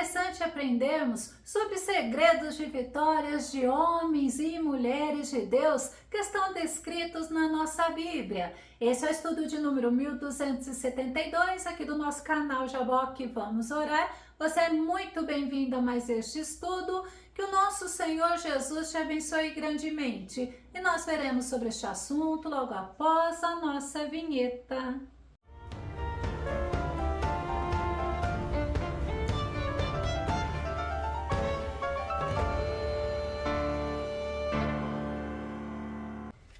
interessante aprendermos sobre segredos de vitórias de homens e mulheres de Deus que estão descritos na nossa Bíblia. Esse é o estudo de número 1272 aqui do nosso canal Jaboque Vamos Orar. Você é muito bem-vindo a mais este estudo. Que o nosso Senhor Jesus te abençoe grandemente. E nós veremos sobre este assunto logo após a nossa vinheta.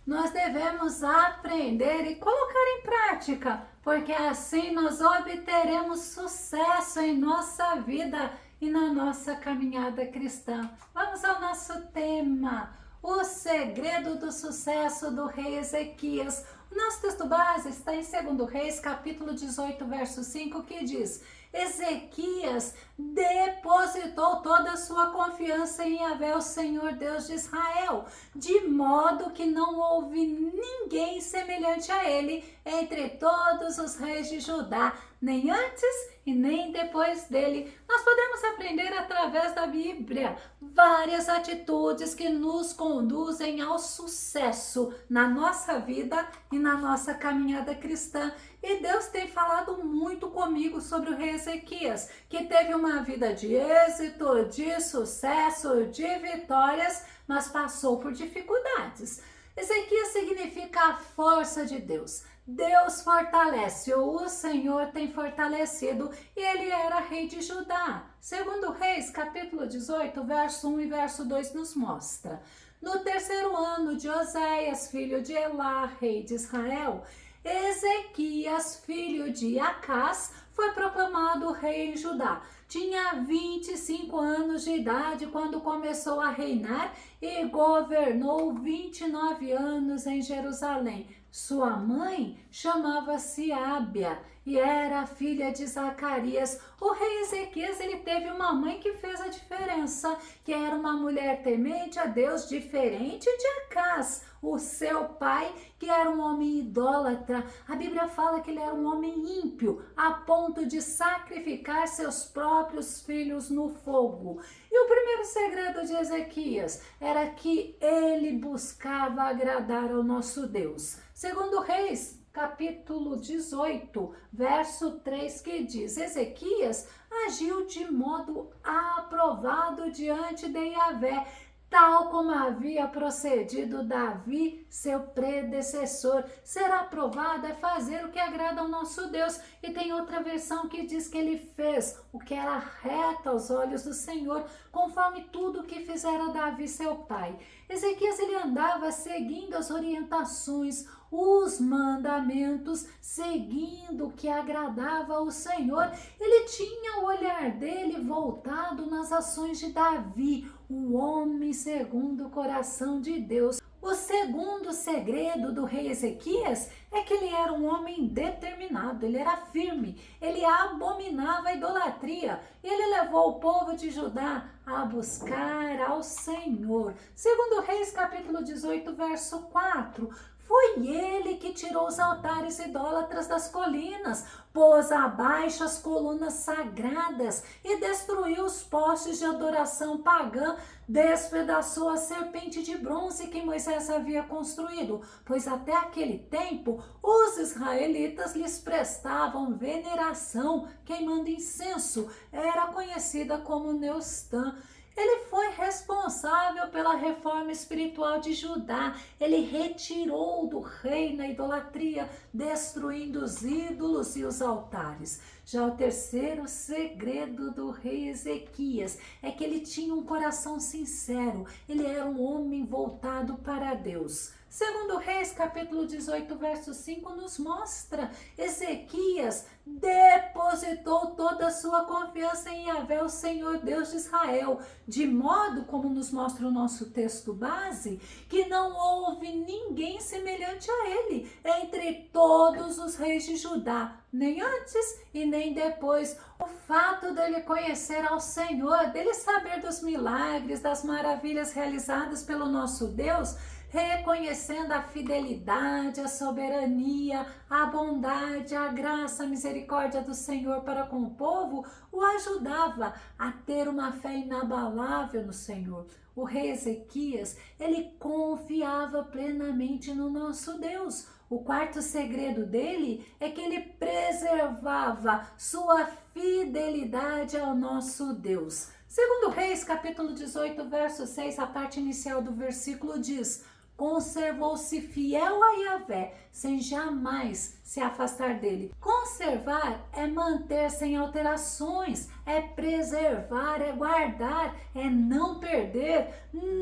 Nós devemos aprender e colocar em prática, porque assim nós obteremos sucesso em nossa vida e na nossa caminhada cristã. Vamos ao nosso tema, o segredo do sucesso do rei Ezequias. O nosso texto base está em 2 Reis, capítulo 18, verso 5, que diz: Ezequias depositou toda a sua confiança em Yahvé, o Senhor Deus de Israel, de modo que não houve ninguém semelhante a ele entre todos os reis de Judá, nem antes e nem depois dele. Nós podemos aprender através da Bíblia várias atitudes que nos conduzem ao sucesso na nossa vida e na nossa caminhada cristã. E Deus tem falado muito comigo sobre o rei Ezequias, que teve uma vida de êxito, de sucesso, de vitórias, mas passou por dificuldades. Ezequias significa a força de Deus. Deus fortalece, ou o Senhor tem fortalecido, e ele era rei de Judá. 2 Reis, capítulo 18, verso 1 e verso 2 nos mostra: no terceiro ano de Oséias, filho de Elá, rei de Israel, Ezequias, filho de Acás, foi proclamado rei em Judá. Tinha 25 anos de idade quando começou a reinar e governou 29 anos em Jerusalém. Sua mãe chamava-se Ábia e era filha de Zacarias. O rei Ezequias, ele teve uma mãe que fez a diferença, que era uma mulher temente a Deus, diferente de Acás, o seu pai, que era um homem idólatra. A Bíblia fala que ele era um homem ímpio, a ponto de sacrificar seus próprios filhos no fogo. E o primeiro segredo de Ezequias era que ele buscava agradar ao nosso Deus. 2 Reis, capítulo 18, verso 3, que diz: Ezequias agiu de modo aprovado diante de Yahvé, tal como havia procedido Davi, seu predecessor. Ser aprovado é fazer o que agrada ao nosso Deus. E tem outra versão que diz que ele fez o que era reto aos olhos do Senhor, conforme tudo o que fizera Davi, seu pai. Ezequias, ele andava seguindo as orientações, os mandamentos, seguindo o que agradava ao Senhor. Ele tinha o olhar dele voltado nas ações de Davi, o homem segundo o coração de Deus. O segundo segredo do rei Ezequias é que ele era um homem determinado, ele era firme, ele abominava a idolatria e ele levou o povo de Judá a buscar ao Senhor. 2 Reis, capítulo 18, verso 4, foi ele que tirou os altares idólatras das colinas, pôs abaixo as colunas sagradas e destruiu os postes de adoração pagã, despedaçou a serpente de bronze que Moisés havia construído, pois até aquele tempo os israelitas lhes prestavam veneração, queimando incenso. Era conhecida como Neustã. Ele foi responsável pela reforma espiritual de Judá. Ele retirou do reino a idolatria, destruindo os ídolos e os altares. Já o terceiro segredo do rei Ezequias é que ele tinha um coração sincero. Ele era um homem voltado para Deus. 2 Reis, capítulo 18, verso 5, nos mostra: Ezequias depositou toda a sua confiança em Yahvé, o Senhor Deus de Israel, de modo, como nos mostra o nosso texto base, que não houve ninguém semelhante a ele entre todos os reis de Judá, nem antes e nem depois. O fato dele conhecer ao Senhor, dele saber dos milagres, das maravilhas realizadas pelo nosso Deus, reconhecendo a fidelidade, a soberania, a bondade, a graça, a misericórdia do Senhor para com o povo, o ajudava a ter uma fé inabalável no Senhor. O rei Ezequias, ele confiava plenamente no nosso Deus. O quarto segredo dele é que ele preservava sua fidelidade ao nosso Deus. Segundo Reis, capítulo 18, verso 6, a parte inicial do versículo diz: conservou-se fiel a Yahvé, sem jamais se afastar dele. Conservar é manter sem alterações, é preservar, é guardar, é não perder,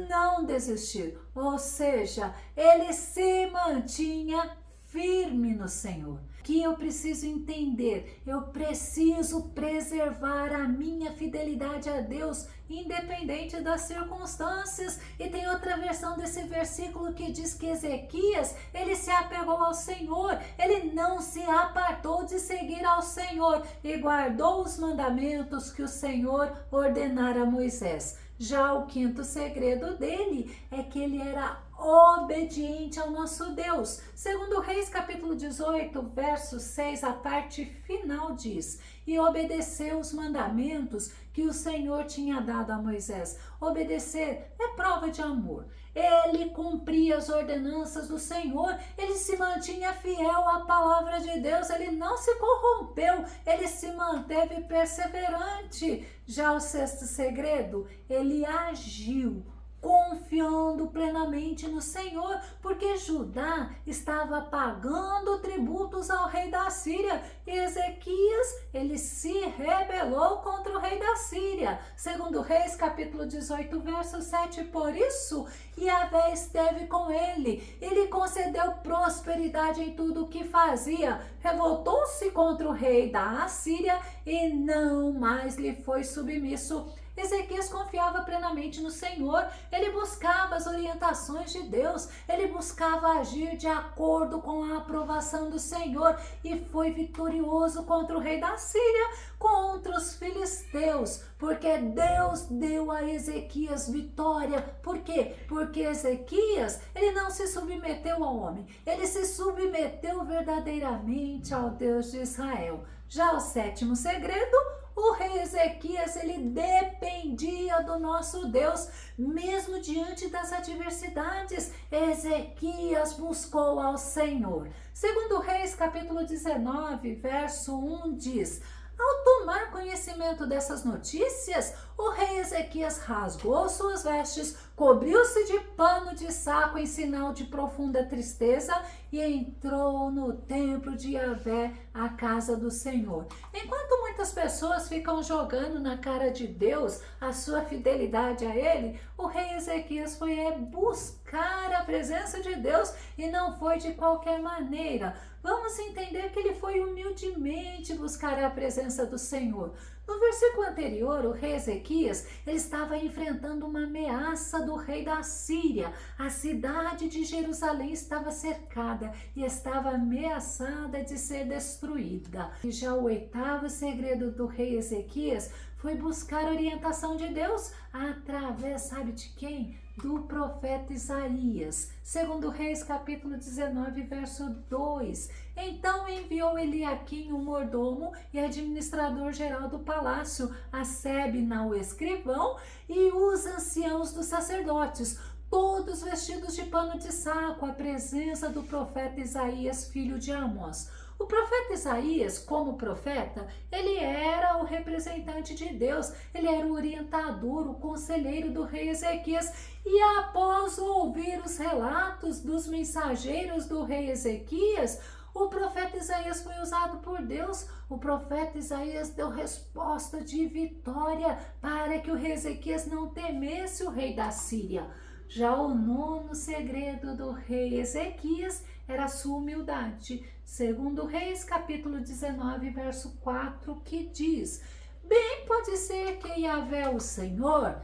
não desistir. Ou seja, ele se mantinha firme no Senhor. Que eu preciso entender, eu preciso preservar a minha fidelidade a Deus, independente das circunstâncias. E tem outra versão desse versículo que diz que Ezequias, ele se apegou ao Senhor, ele não se apartou de seguir ao Senhor e guardou os mandamentos que o Senhor ordenara a Moisés. Já o quinto segredo dele é que ele era obediente ao nosso Deus. Segundo Reis, capítulo 18, verso 6, a parte final diz: e obedeceu os mandamentos que o Senhor tinha dado a Moisés. Obedecer é prova de amor. Ele cumpria as ordenanças do Senhor, ele se mantinha fiel à palavra de Deus, ele não se corrompeu, ele se manteve perseverante. Já o sexto segredo, ele agiu confiando plenamente no Senhor, porque Judá estava pagando tributos ao rei da Síria e Ezequias, ele se rebelou contra o rei da Síria. Segundo Reis, capítulo 18, verso 7, por isso Yahvé esteve com ele, ele concedeu prosperidade em tudo o que fazia, revoltou-se contra o rei da Assíria e não mais lhe foi submisso. Ezequias confiava plenamente no Senhor, ele buscava as orientações de Deus, ele buscava agir de acordo com a aprovação do Senhor e foi vitorioso contra o rei da Síria, contra os filisteus, porque Deus deu a Ezequias vitória. Por quê? Porque Ezequias, ele não se submeteu ao homem, ele se submeteu verdadeiramente ao Deus de Israel. Já o sétimo segredo, o rei Ezequias, ele dependia do nosso Deus, mesmo diante das adversidades. Ezequias buscou ao Senhor. Segundo Reis, capítulo 19, verso 1 diz: ao tomar conhecimento dessas notícias, o rei Ezequias rasgou suas vestes, cobriu-se de pano de saco em sinal de profunda tristeza e entrou no templo de Yahvé, a casa do Senhor. Enquanto muitas pessoas ficam jogando na cara de Deus a sua fidelidade a ele, o rei Ezequias foi buscar a presença de Deus e não foi de qualquer maneira. Vamos entender que ele foi humildemente buscar a presença do Senhor. No versículo anterior, o rei Ezequias, ele estava enfrentando uma ameaça do rei da Síria. A cidade de Jerusalém estava cercada e estava ameaçada de ser destruída. E já o oitavo segredo do rei Ezequias foi buscar a orientação de Deus através, sabe de quem? Do profeta Isaías. Segundo Reis, capítulo 19, verso 2. Então enviou Eliaquim, o mordomo e administrador geral do palácio, a Sebna, o escrivão, e os anciãos dos sacerdotes, todos vestidos de pano de saco, à presença do profeta Isaías, filho de Amós. O profeta Isaías, como profeta, ele era o representante de Deus, ele era o orientador, o conselheiro do rei Ezequias. E após ouvir os relatos dos mensageiros do rei Ezequias, o profeta Isaías foi usado por Deus. O profeta Isaías deu resposta de vitória para que o rei Ezequias não temesse o rei da Síria. Já o nono segredo do rei Ezequias era a sua humildade. Segundo Reis, capítulo 19, verso 4, que diz: bem pode ser que Yahvé, o Senhor,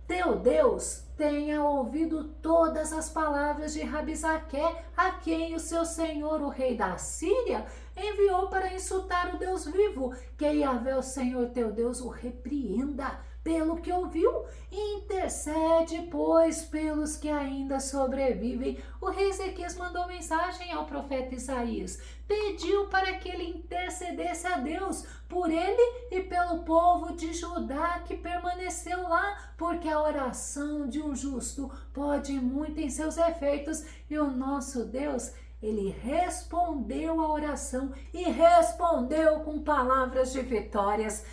teu Deus, tenha ouvido todas as palavras de Rabizaque, a quem o seu senhor, o rei da Síria, enviou para insultar o Deus vivo. Que Yahvé, o Senhor teu Deus, o repreenda pelo que ouviu, e intercede, pois, pelos que ainda sobrevivem. O rei Ezequias mandou mensagem ao profeta Isaías, pediu para que ele intercedesse a Deus por ele e pelo povo de Judá que permaneceu lá, porque a oração de um justo pode muito em seus efeitos, e o nosso Deus, ele respondeu a oração e respondeu com palavras de vitórias.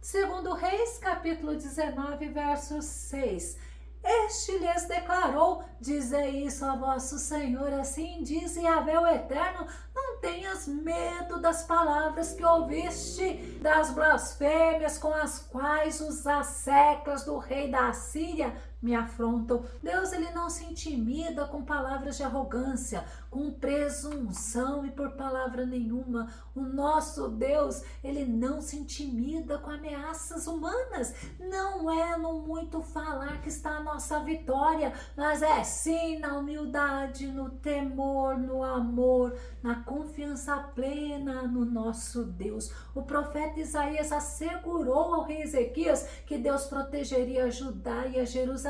Segundo Reis, capítulo 19, verso 6. Este lhes declarou: dizei isso a vosso Senhor, assim diz Yahvé o Eterno, não tenhas medo das palavras que ouviste, das blasfêmias com as quais os asseclas do rei da Assíria me afrontam. Deus, ele não se intimida com palavras de arrogância, com presunção e por palavra nenhuma. O nosso Deus, ele não se intimida com ameaças humanas. Não é no muito falar que está a nossa vitória, mas é sim na humildade, no temor, no amor, na confiança plena no nosso Deus. O profeta Isaías assegurou ao rei Ezequias que Deus protegeria Judá e a Jerusalém,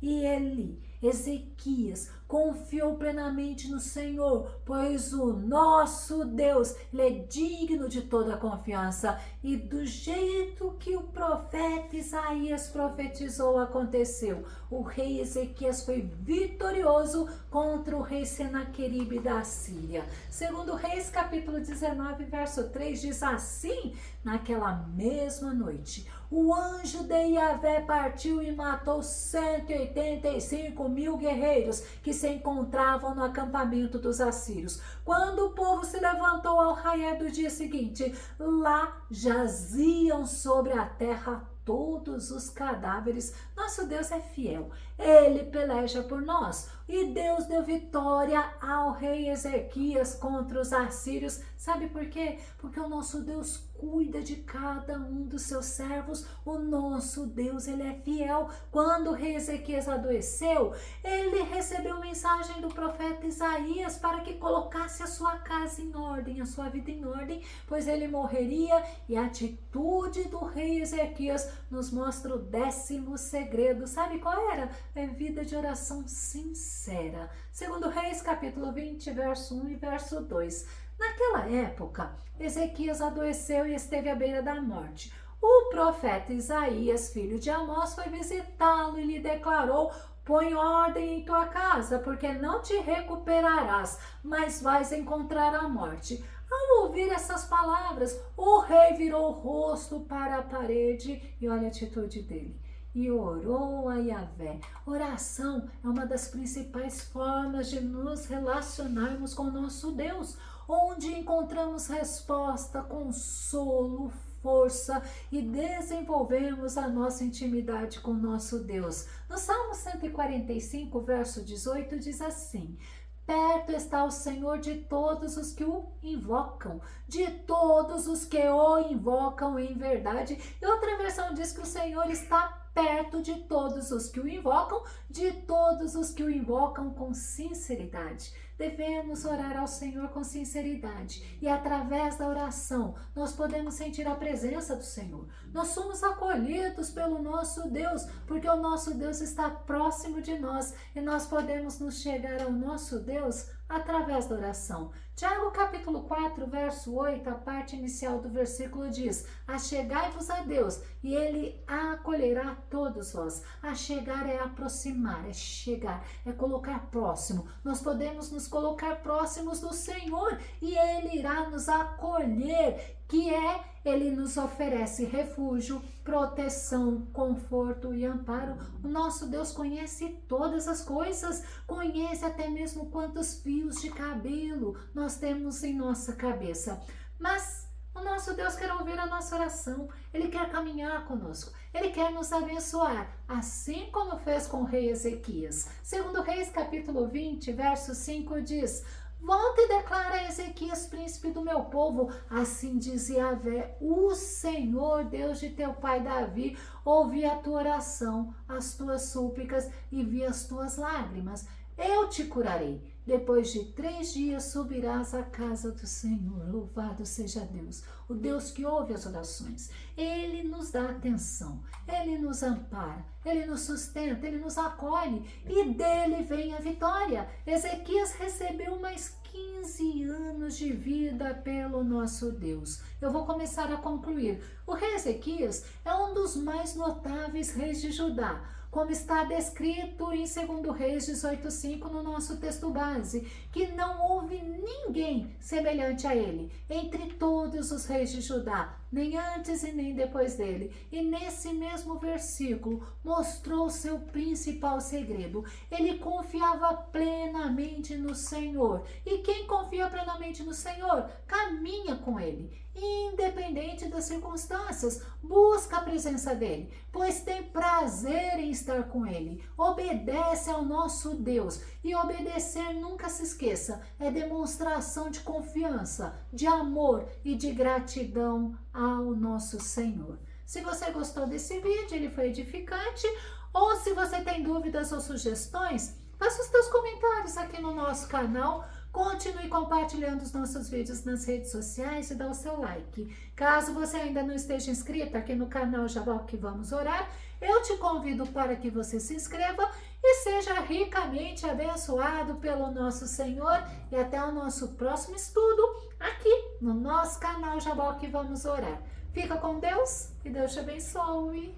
e ele, Ezequias, confiou plenamente no Senhor, pois o nosso Deus, ele é digno de toda a confiança. E do jeito que o profeta Isaías profetizou, aconteceu. O rei Ezequias foi vitorioso contra o rei Senaqueribe da Síria. Segundo Reis, capítulo 19, verso 3, diz assim: naquela mesma noite, o anjo de Yahvé partiu e matou 185.000 guerreiros que se encontravam no acampamento dos assírios. Quando o povo se levantou ao raiar do dia seguinte, lá jaziam sobre a terra todos os cadáveres. Nosso Deus é fiel, ele peleja por nós. E Deus deu vitória ao rei Ezequias contra os assírios. Sabe por quê? Porque o nosso Deus cuida de cada um dos seus servos. O nosso Deus, ele é fiel. Quando o rei Ezequias adoeceu, ele recebeu mensagem do profeta Isaías para que colocasse a sua casa em ordem, a sua vida em ordem, pois ele morreria. E a atitude do rei Ezequias nos mostra o 10º segredo. Sabe qual era? É vida de oração sincera. Segundo Reis, capítulo 20, verso 1 e verso 2. Naquela época, Ezequias adoeceu e esteve à beira da morte. O profeta Isaías, filho de Amós, foi visitá-lo e lhe declarou: põe ordem em tua casa, porque não te recuperarás, mas vais encontrar a morte. Ao ouvir essas palavras, o rei virou o rosto para a parede e olha a atitude dele. E orou a Yahvé. Oração é uma das principais formas de nos relacionarmos com o nosso Deus, onde encontramos resposta, consolo, força e desenvolvemos a nossa intimidade com o nosso Deus. No Salmo 145, verso 18, diz assim: perto está o Senhor de todos os que o invocam, de todos os que o invocam em verdade. E outra versão diz que o Senhor está perto de todos os que o invocam, de todos os que o invocam com sinceridade. Devemos orar ao Senhor com sinceridade e através da oração nós podemos sentir a presença do Senhor. Nós somos acolhidos pelo nosso Deus, porque o nosso Deus está próximo de nós e nós podemos nos chegar ao nosso Deus através da oração. Tiago capítulo 4, verso 8, a parte inicial do versículo diz: achegai-vos a Deus e ele acolherá todos vós. Achegar é aproximar, é chegar, é colocar próximo. Nós podemos nos colocar próximos do Senhor e ele irá nos acolher, que é, ele nos oferece refúgio, proteção, conforto e amparo. O nosso Deus conhece todas as coisas, conhece até mesmo quantos fios de cabelo nós temos em nossa cabeça. Mas o nosso Deus quer ouvir a nossa oração, ele quer caminhar conosco, ele quer nos abençoar, assim como fez com o rei Ezequias. Segundo Reis, capítulo 20, verso 5 diz: volta e declara a Ezequias, príncipe do meu povo, assim diz Yahvé, o Senhor, Deus de teu pai Davi, ouvi a tua oração, as tuas súplicas e vi as tuas lágrimas. Eu te curarei, Depois de 3 dias subirás à casa do Senhor. Louvado seja Deus, o Deus que ouve as orações. Ele nos dá atenção, Ele nos ampara, Ele nos sustenta, Ele nos acolhe e dele vem a vitória. Ezequias recebeu mais 15 anos de vida pelo nosso Deus. Eu vou começar a concluir. O rei Ezequias é um dos mais notáveis reis de Judá, como está descrito em 2 Reis 18:5 no nosso texto base, que não houve ninguém semelhante a ele entre todos os reis de Judá, nem antes e nem depois dele. E nesse mesmo versículo mostrou seu principal segredo. Ele confiava plenamente no Senhor. E quem confia plenamente no Senhor, caminha com ele, independente das circunstâncias, busca a presença dele, pois tem prazer em estar com ele, obedece ao nosso Deus. E obedecer, nunca se esqueça, é demonstração de confiança, de amor e de gratidão ao nosso Senhor. Se você gostou desse vídeo, ele foi edificante, ou se você tem dúvidas ou sugestões, faça os seus comentários aqui no nosso canal. Continue compartilhando os nossos vídeos nas redes sociais e dá o seu like. Caso você ainda não esteja inscrito aqui no canal Jaboque Vamos Orar, eu te convido para que você se inscreva e seja ricamente abençoado pelo nosso Senhor. E até o nosso próximo estudo aqui no nosso canal Jaboque Vamos Orar. Fica com Deus e Deus te abençoe.